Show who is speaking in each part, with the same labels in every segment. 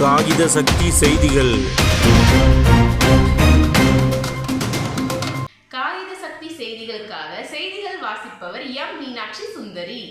Speaker 1: காகித சக்தி செய்திகள்.
Speaker 2: காகித சக்தி செய்திகளுக்காக செய்திகள் வாசிப்பவர் எம் மீனாட்சி சுந்தரி.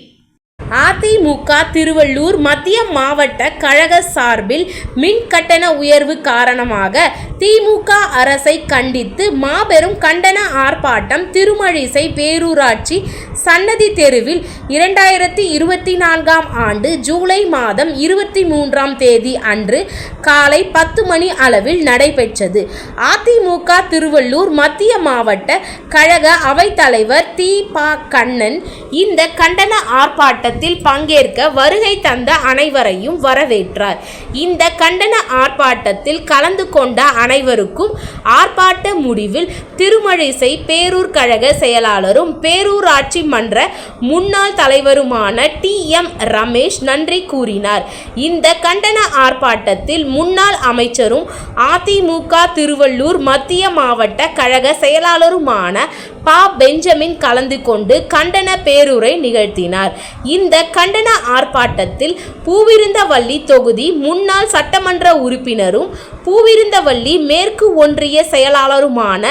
Speaker 3: அதிமுக திருவள்ளூர் மத்திய மாவட்ட கழக சார்பில் மின் கட்டண உயர்வு காரணமாக திமுக அரசை கண்டித்து மாபெரும் கண்டன ஆர்ப்பாட்டம் திருமழிசை பேரூராட்சி சன்னதி தெருவில் 2024 ஆண்டு ஜூலை மாதம் 23ஆம் தேதி அன்று காலை 10 மணி அளவில் நடைபெற்றது. அதிமுக திருவள்ளூர் மத்திய மாவட்ட கழக அவைத்தலைவர் தி.ப. கண்ணன் இந்த கண்டன ஆர்ப்பாட்டத்தில் பங்கேற்க வருகை தந்த அனைவரையும் வரவேற்றார். இந்த கண்டன ஆர்ப்பாட்டத்தில் கலந்து கொண்ட அனைவருக்கும் ஆர்ப்பாட்ட முடிவில் திருமழிசை பேரூர் கழக செயலாளரும் பேரூராட்சி மன்ற முன்னாள் தலைவருமான டி.எம். ரமேஷ் நன்றி கூறினார். இந்த கண்டன ஆர்ப்பாட்டத்தில் முன்னாள் அமைச்சரும் அதிமுக திருவள்ளூர் மத்திய மாவட்ட கழக செயலாளருமான ப. பெஞ்சமின் கலந்து கொண்டு கண்டன பேருரை நிகழ்த்தினார். இந்த கண்டன ஆர்ப்பாட்டத்தில் பூவிருந்தவல்லி தொகுதி முன்னாள் சட்டமன்ற உறுப்பினரும் பூவிருந்தவல்லி மேற்கு ஒன்றிய செயலாளருமான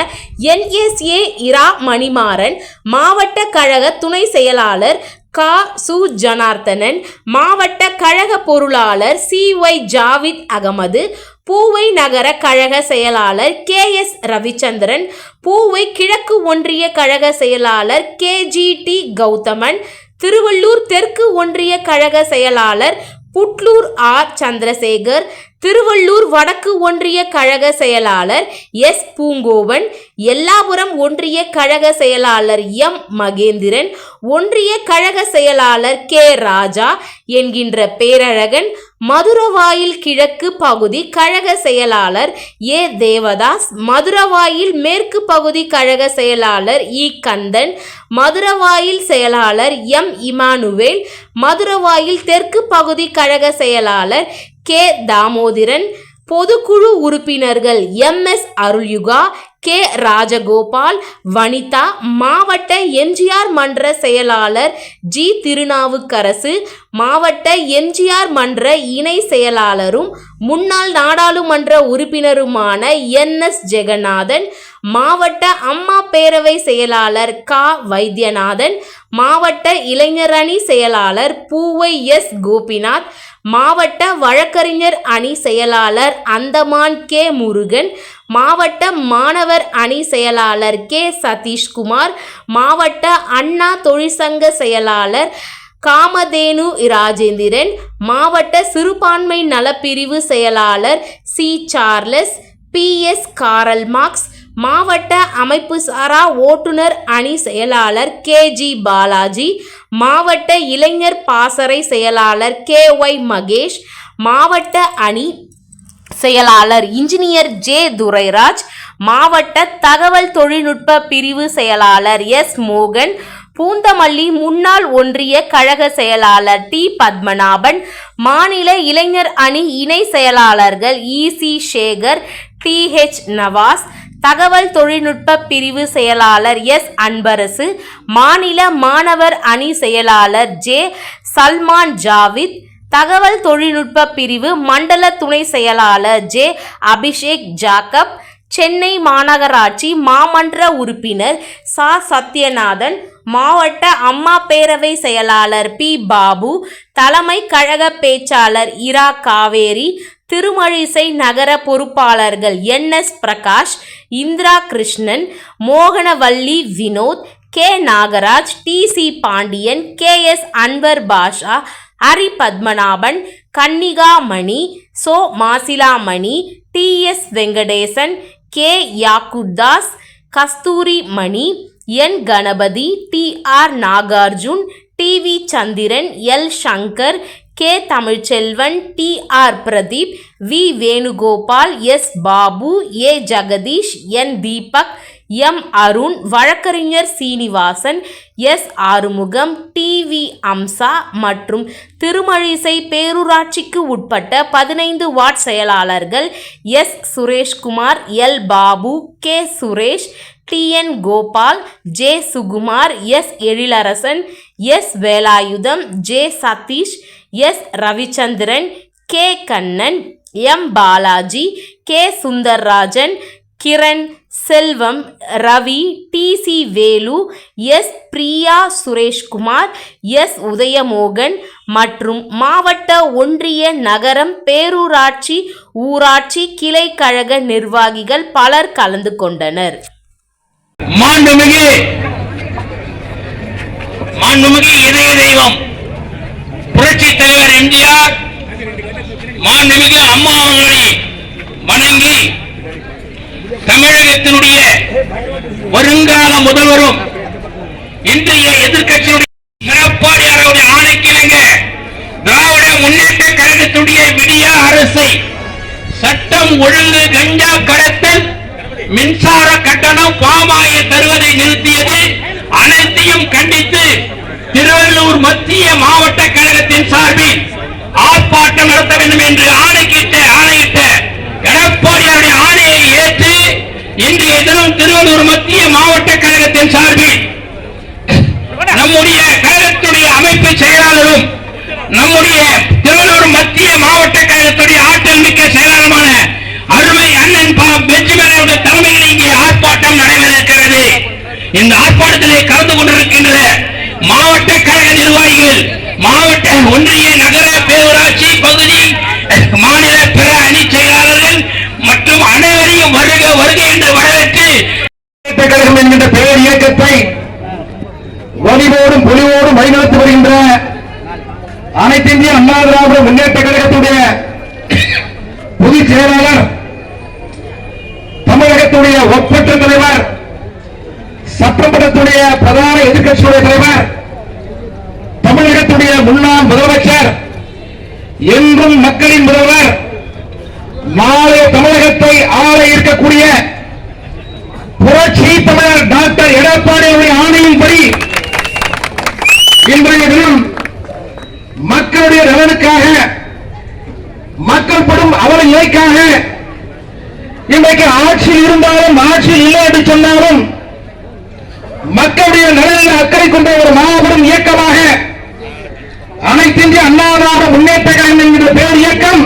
Speaker 3: NSA இரா மணிமாறன், மாவட்ட கழக துணை செயலாளர் க. சு. ஜனார்த்தனன், மாவட்ட கழக பொருளாளர் C.Y. ஜாவித் அகமது, பூவை நகர கழக செயலாளர் K.S. ரவிச்சந்திரன், பூவை கிழக்கு ஒன்றிய கழக செயலாளர் K.G.T. கௌதமன், திருவள்ளூர் தெற்கு ஒன்றிய கழக செயலாளர் புட்லூர் R. சந்திரசேகர், திருவள்ளூர் வடக்கு ஒன்றிய கழக செயலாளர் S. பூங்கோவன், எல்லாபுரம் ஒன்றிய கழக செயலாளர் M. மகேந்திரன், ஒன்றிய கழக செயலாளர் K. ராஜா என்கின்ற பேரழகன், மதுரவாயில் கிழக்கு பகுதி கழக செயலாளர் A. தேவதாஸ், மதுரவாயில் மேற்கு பகுதி கழக செயலாளர் E. கந்தன், மதுரவாயில் செயலாளர் M. இமானுவேல், மதுரவாயில் தெற்கு பகுதி கழக செயலாளர் K. தாமோதிரன், பொதுக்குழு உறுப்பினர்கள் MS. அருள்யுகா, K. ராஜகோபால், வனிதா, மாவட்ட MGR மன்ற செயலாளர் G. திருநாவுக்கரசு, மாவட்ட MGR மன்ற இணை செயலாளரும் முன்னாள் நாடாளுமன்ற உறுப்பினருமான NS. ஜெகநாதன், மாவட்ட அம்மா பேரவை செயலாளர் க. வைத்தியநாதன், மாவட்ட இளைஞரணி செயலாளர் பூவை S. கோபிநாத், மாவட்ட வழக்கறிஞர் அணி செயலாளர் அந்தமான் K. முருகன், மாவட்ட மாணவர் அணி செயலாளர் K. சதீஷ்குமார், மாவட்ட அண்ணா தொழிற்சங்க செயலாளர் காமதேனு ராஜேந்திரன், மாவட்ட சிறுபான்மை நலப்பிரிவு செயலாளர் C. Charles, P.S. Karl Marx, மாவட்ட அமைப்பு சாரா ஓட்டுநர் அணி செயலாளர் K.G. பாலாஜி, மாவட்ட இளைஞர் பாசறை செயலாளர் K.Y. மகேஷ், மாவட்ட அணி செயலாளர் இன்ஜினியர் J. துரைராஜ், மாவட்ட தகவல் தொழில்நுட்ப பிரிவு செயலாளர் S. மோகன், பூந்தமல்லி முன்னாள் ஒன்றிய கழக செயலாளர் T. பத்மநாபன், மாநில இளைஞர் அணி இணை செயலாளர்கள் E.C. சேகர், T.H. நவாஸ், தகவல் தொழில்நுட்ப பிரிவு செயலாளர் S. அன்பரசு, மாநில மாணவர் அணி செயலாளர் J. சல்மான் ஜாவித், தகவல் தொழில்நுட்ப பிரிவு மண்டல துணை செயலாளர் J. அபிஷேக் ஜாக்கப், சென்னை மாநகராட்சி மாமன்ற உறுப்பினர் ச. சத்யநாதன், மாவட்ட அம்மா பேரவை செயலாளர் P. பாபு, தலைமை கழக பேச்சாளர் இரா காவேரி, திருமழிசை நகர பொறுப்பாளர்கள் NS. Prakash, Indira Krishnan, Mohanavalli Vinod, K. Nagaraj, T.C. Pandian, K.S. Anwar Basha, Hari Padmanabhan, Kannika Mani, சோ. Masilamani, T.S. Venkatesan, K. Yakuthas, Kasturi Mani, N. Ganapathi, T.R. Nagarjun, T.V. Chandran, L. Shankar, K. Tamilselvan, T.R. Pradeep, V. Venugopal, S. Babu, A. Jagadish, N. Deepak, M. Arun, வழக்கறிஞர் சீனிவாசன், S. ஆறுமுகம், T.V. அம்சா மற்றும் திருமழிசை பேரூராட்சிக்கு உட்பட்ட 15 வார்டு செயலாளர்கள் S. Sureshkumar, L. Babu, K. Suresh, T.N. Gopal, J. Sukumar, S. Ezhilarasan, S. Velayutham, J. Sathish, S. Ravichandran, K. Kannan, M Balaji, K Sundarrajan, Kiran, Selvam, Ravi, T C. Velu, S. Priya Sureshkumar, S. Udayamohan மற்றும் மாவட்ட, ஒன்றிய, நகரம், பேரூராட்சி, ஊராட்சி, கிளை கழக நிர்வாகிகள் பலர் கலந்து கொண்டனர்.
Speaker 4: மாண்புமிகு இதய தெய்வம் புரட்சி தலைவர் எம்ஜிஆர், மாண்புமிகு அம்மா அவர்களை வணங்கி தமிழகத்தினுடைய வருங்கால முதல்வரும் இன்றைய எதிர்க்கட்சியுடைய எடப்பாடியாருடைய ஆணைக்கிணங்க திராவிட முன்னேற்ற கழகத்துடைய விடிய அரசை சட்டம் ஒழுங்கு, கஞ்சா கடத்தல், மின்சார கட்டணம், பாமாயை தருவதை நிறுத்தியது அனைத்தையும் கண்டித்து திருவள்ளூர் மத்திய மாவட்ட கழகத்தின் சார்பில் ஆர்ப்பாட்டம் நடத்த வேண்டும் என்று ஆணையிட்ட எடப்பாடியாருடைய ஆணையை ஏற்று இன்றைய தினம் திருவள்ளூர் மத்திய மாவட்ட கழகத்தின் சார்பில் நம்முடைய கழகத்துடைய அமைப்பு செயலாளரும் நம்முடைய திருவள்ளூர் மத்திய மாவட்ட கழகத்துடைய ஆற்றல் மிக்க செயலாளருமான அருமை அண்ணன் பெஞ்சமினுடைய தலைமையில் இங்கே ஆர்ப்பாட்டம் நடைபெறுகிறது. இந்த ஆர்ப்பாட்டத்திலே கலந்து கொண்டிருக்கின்ற மாவட்ட கழக நிர்வாகிகள், மாவட்ட, ஒன்றிய, நகர, பேரூராட்சி, பகுதி, மாநில பிற அணி செயலாளர்கள் மற்றும் அனைவரையும் வருக என்று வரவேற்று கழகம் என்கின்ற பெயர் இயக்கத்தை வலிவோடும் பொலிவோடும் வழிநடத்தி வருகின்ற அனைத்து இந்திய அண்ணா திராவிட முன்னேற்ற கழகத்துடைய பொதுச் செயலாளர், தமிழகத்துடைய ஒப்பற்ற தலைவர், சட்டமன்றத்துடைய பிரதான எதிர்க்கட்சியுடைய தலைவர், தமிழகத்துடைய முன்னாள் முதலமைச்சர், என்றும் மக்களின் முதல்வர், நாளை தமிழகத்தை ஆள இருக்கக்கூடிய புரட்சி தமிழர் டாக்டர் எடப்பாடியுடைய ஆணையின்படி இன்றைய தினம் மக்களுடைய நலனுக்காக, மக்கள் படும் அவல நிலைக்காக, இன்றைக்கு ஆட்சியில் இருந்தாலும் ஆட்சியில் இல்லை என்று சொன்னாலும் மக்களுடைய நலனில் அக்கறை கொண்ட ஒரு மாபெரும் இயக்கமாக அனைத்து இந்திய அண்ணா திராவிட முன்னேற்ற கழகம் என்கிற பேர் இயக்கம்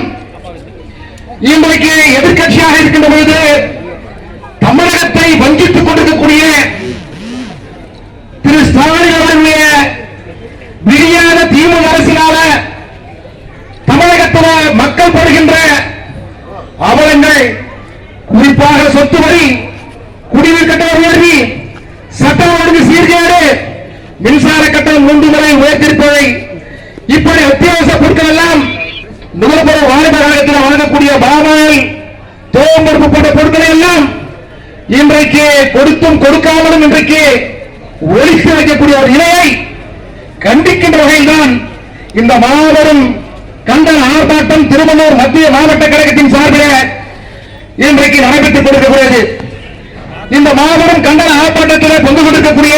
Speaker 4: இன்றைக்கு எதிர்க்கட்சியாக இருக்கின்ற பொழுது தமிழகத்தை வஞ்சித்துக் கொண்டிருக்கக்கூடிய திரு ஸ்டாலின் அவர்களுடைய விரியாத திமுக அரசினால தமிழகத்தில் மக்கள் படுகின்ற அவலங்கள், குறிப்பாக சொத்து வரி, குடிநீர் கட்டண உயர்வு, சட்டம் ஒழுங்கு சீர்கேடு, மின்சார கட்டணம் 3 முறை உயர்த்திருப்பதை, இப்படி அத்தியாவசிய பொருட்கள் எல்லாம் நுகர்பொருள் வாணிப கழகத்தில் வழங்கக்கூடிய பாமாயில், தோம்பருப்பு போன்ற பொருட்களை எல்லாம் இன்றைக்கு கொடுத்தும் கொடுக்காமலும் இன்றைக்கு ஒழித்து வைக்கக்கூடிய ஒரு நிலையை கண்டிக்கின்ற வகையில்தான் இந்த மாபெரும் கண்டன ஆர்ப்பாட்டம் திருவள்ளூர் மத்திய மாவட்ட கழகத்தின் சார்பில் இன்றைக்கு நடைபெற்றுக் கொடுக்கப்படுகிறது. இந்த மாபெரும் கண்டன ஆர்ப்பாட்டத்தில் பங்கு கொண்டிருக்கக்கூடிய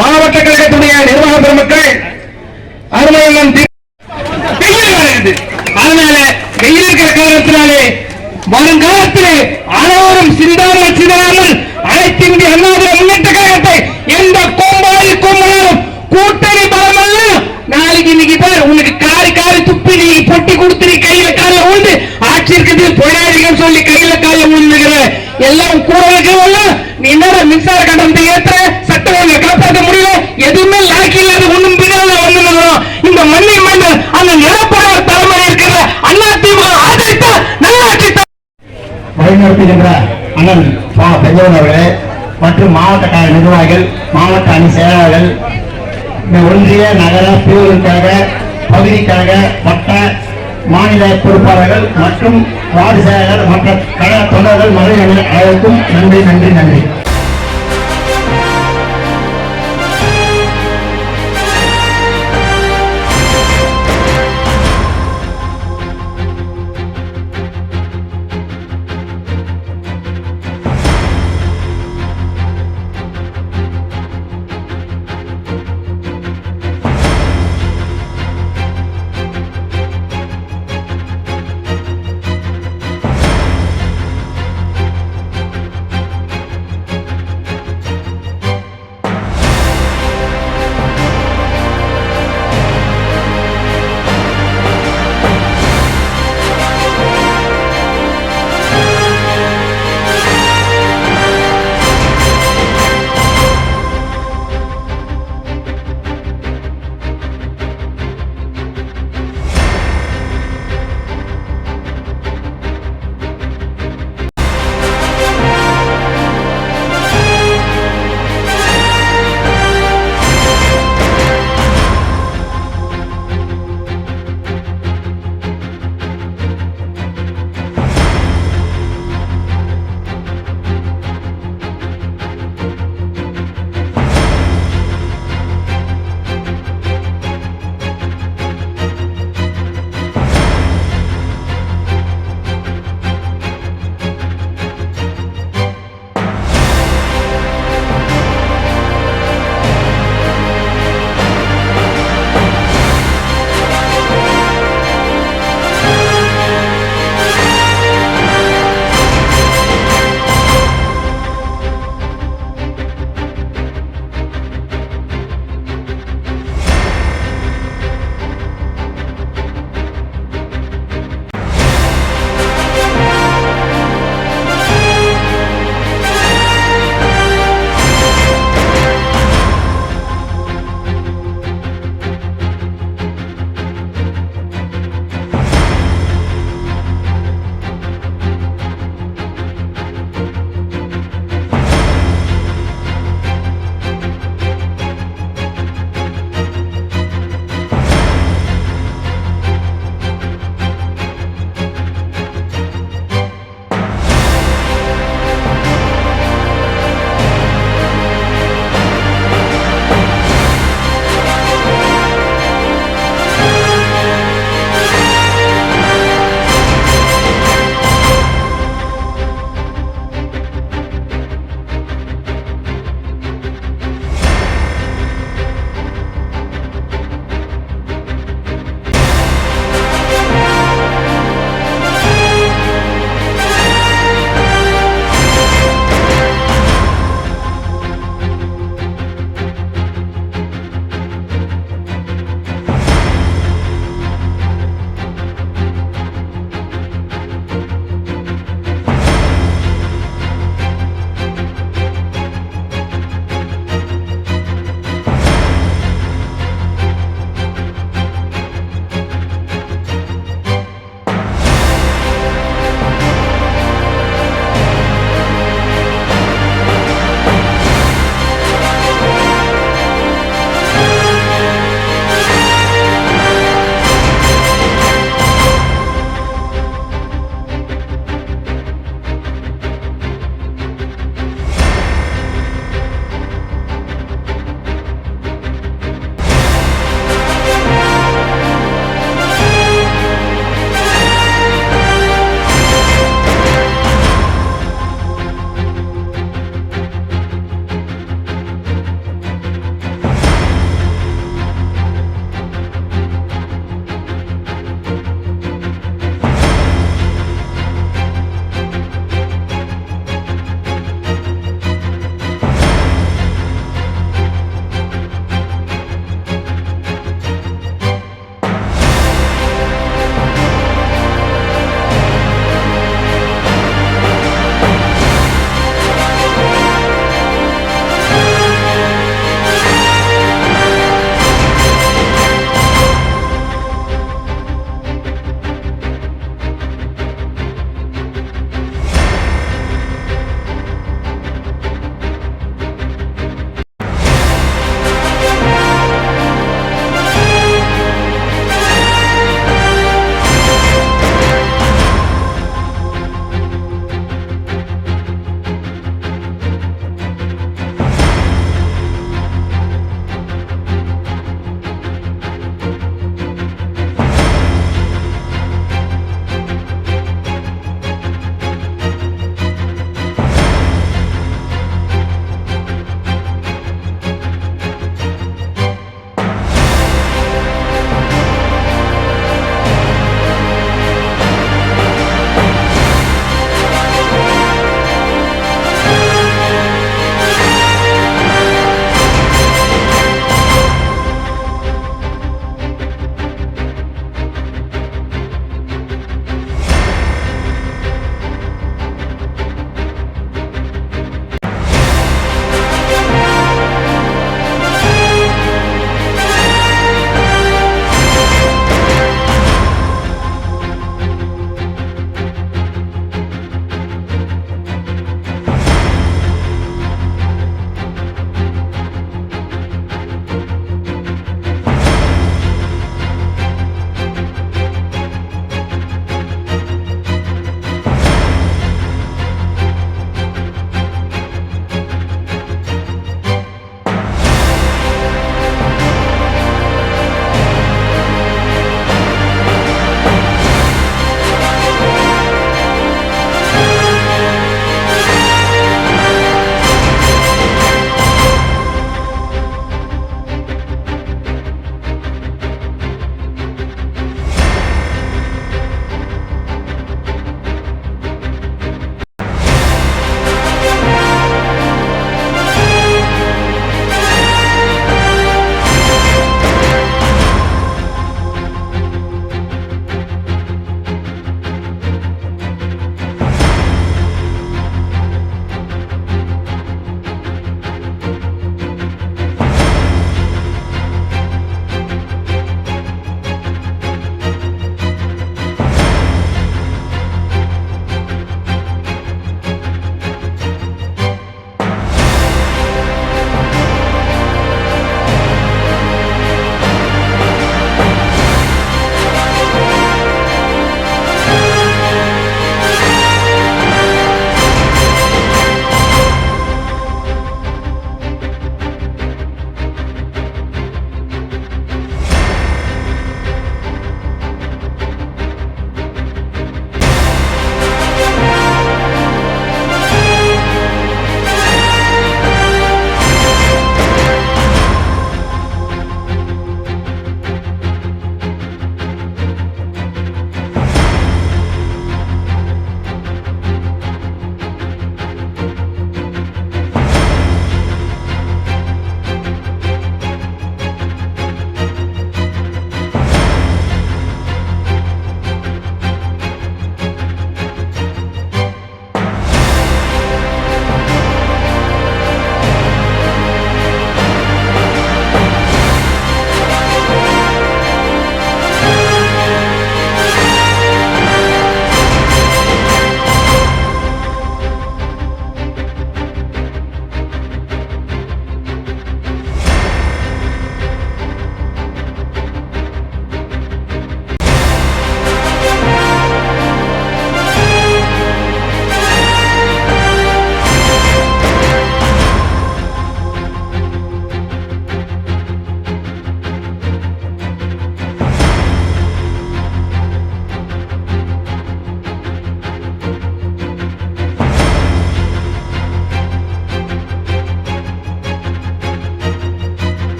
Speaker 4: மாவட்ட கழகத்துடைய நிர்வாக பெருமக்கள், அருமையன் வெயில் வருகிறது. அதனால வெயில் இருக்கிற காரணத்தினாலே வருங்காலத்திலே அனைவரும் சிந்தாமல் அனைத்து இந்திய அண்ணா திராவிட முன்னேற்ற கழகத்தை எந்த கொம்பாலும் கூட்டணி பலமல்ல, நாளைக்கு இன்னைக்கு பேர் உனக்கு காரி துப்பி நீ பொட்டி கொடுத்து நீ கையில கால உண்டு ஆட்சி இருக்குது போராடிகள் சொல்லி கையில கால உண்டுகிற எல்லாம் கூட இருக்கவல்ல. நீ என்ன மின்சார கட்டணத்தை ஏற்ற சட்டம் ஒழுங்கை காப்பாற்ற முடியல, எதுவுமே லாக்கி இல்லாத ஒண்ணும் பின்னால ஒண்ணும் இந்த மண்ணை மன்னர் அந்த நிலப்படாத தலைமை இருக்கிற அண்ணா திமுக ஆதரித்த நல்லாட்சி வழிநடத்துகின்ற அண்ணன் பெஞ்சமின் அவர்களே மற்றும் மாவட்ட கழக நிர்வாகிகள், மாவட்ட அணி செயலாளர்கள், ஒன்றிய, நகர, பேரூர் கழக, பகுதி கழக, வட்ட, மாநில பொறுப்பாளர்கள் மற்றும் வார்டு செயலாளர் மற்ற கழக தொண்டர்கள் மதுரை அனைவருக்கும் நன்றி.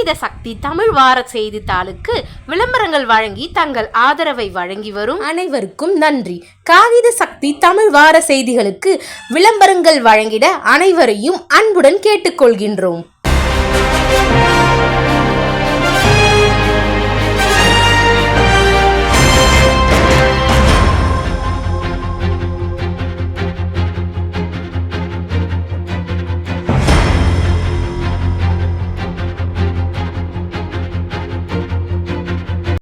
Speaker 3: காகித சக்தி தமிழ் வார செய்தித்தாளுக்கு விளம்பரங்கள் வழங்கி தங்கள் ஆதரவை வழங்கி வரும் அனைவருக்கும் நன்றி. காகித சக்தி தமிழ் வார செய்திகளுக்கு விளம்பரங்கள் வழங்கிட அனைவரையும் அன்புடன் கேட்டுக்கொள்கின்றோம்.